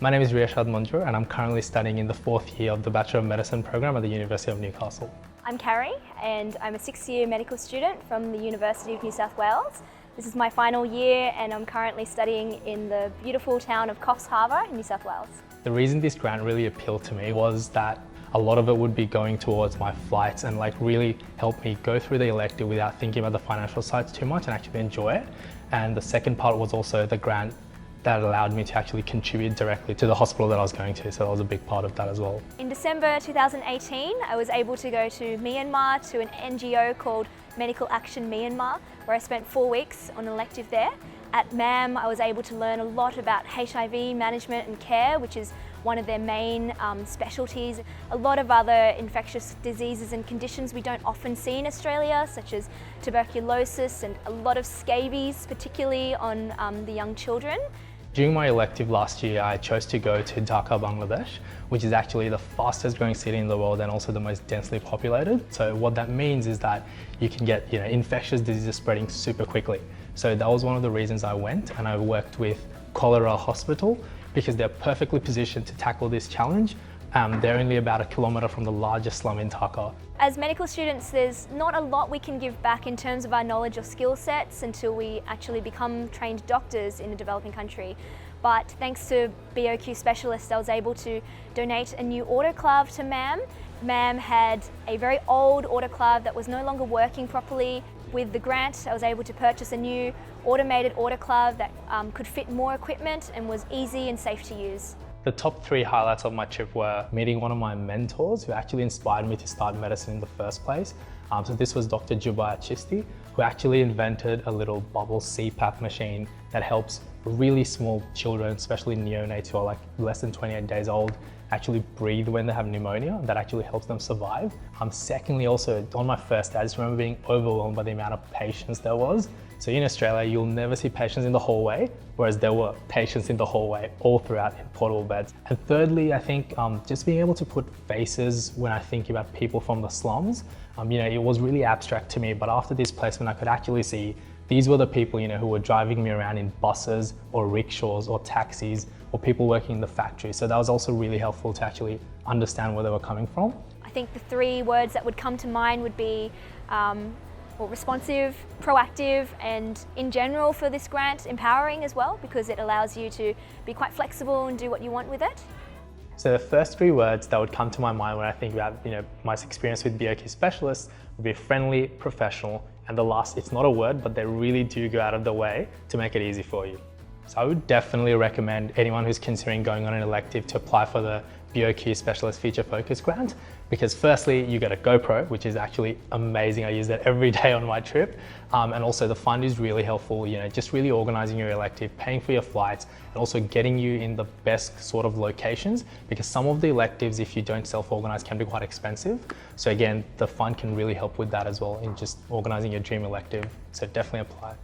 My name is Riyashad Manjur and I'm currently studying in the 4th year of the Bachelor of Medicine program at the University of Newcastle. I'm Carrie and I'm a 6th year medical student from the University of New South Wales. This is my final year and I'm currently studying in the beautiful town of Coffs Harbour in New South Wales. The reason this grant really appealed to me was that a lot of it would be going towards my flights and really help me go through the elective without thinking about the financial sides too much and actually enjoy it. And the second part was also the grant that allowed me to actually contribute directly to the hospital that I was going to, so that was a big part of that as well. In December 2018, I was able to go to Myanmar to an NGO called Medical Action Myanmar, where I spent 4 weeks on an elective there. At MAM, I was able to learn a lot about HIV management and care, which is one of their main specialties. A lot of other infectious diseases and conditions we don't often see in Australia, such as tuberculosis and a lot of scabies, particularly on the young children. During my elective last year, I chose to go to Dhaka, Bangladesh, which is actually the fastest growing city in the world and also the most densely populated. So what that means is that you can get infectious diseases spreading super quickly. So that was one of the reasons I went, and I worked with Cholera Hospital because they're perfectly positioned to tackle this challenge. They're only about 1 kilometre from the largest slum in Dhaka. As medical students, there's not a lot we can give back in terms of our knowledge or skill sets until we actually become trained doctors in a developing country. But thanks to BOQ Specialist, I was able to donate a new autoclave to MAM. MAM had a very old autoclave that was no longer working properly. With the grant, I was able to purchase a new automated autoclave that could fit more equipment and was easy and safe to use. The top 3 highlights of my trip were meeting one of my mentors who actually inspired me to start medicine in the first place. So this was Dr. Jubair Chisti, who actually invented a little bubble CPAP machine that helps really small children, especially neonates who are less than 28 days old, actually breathe when they have pneumonia. That actually helps them survive. Secondly, also on my first day, I just remember being overwhelmed by the amount of patients there was. So in Australia, you'll never see patients in the hallway, whereas there were patients in the hallway all throughout in portable beds. And thirdly, I think just being able to put faces when I think about people from the slums, it was really abstract to me, but after this placement, I could actually see these were the people who were driving me around in buses or rickshaws or taxis or people working in the factory. So that was also really helpful to actually understand where they were coming from. I think the 3 words that would come to mind would be responsive, proactive, and in general for this grant, empowering as well, because it allows you to be quite flexible and do what you want with it. So the first 3 words that would come to my mind when I think about my experience with BOQ Specialists would be friendly, professional, and the last, it's not a word, but they really do go out of the way to make it easy for you. So I would definitely recommend anyone who's considering going on an elective to apply for the BOQ Specialist Future Focus grant, because firstly, you get a GoPro, which is actually amazing. I use that every day on my trip. And also the fund is really helpful, just really organizing your elective, paying for your flights, and also getting you in the best sort of locations, because some of the electives, if you don't self-organize, can be quite expensive. So again, the fund can really help with that as well in just organizing your dream elective. So definitely apply.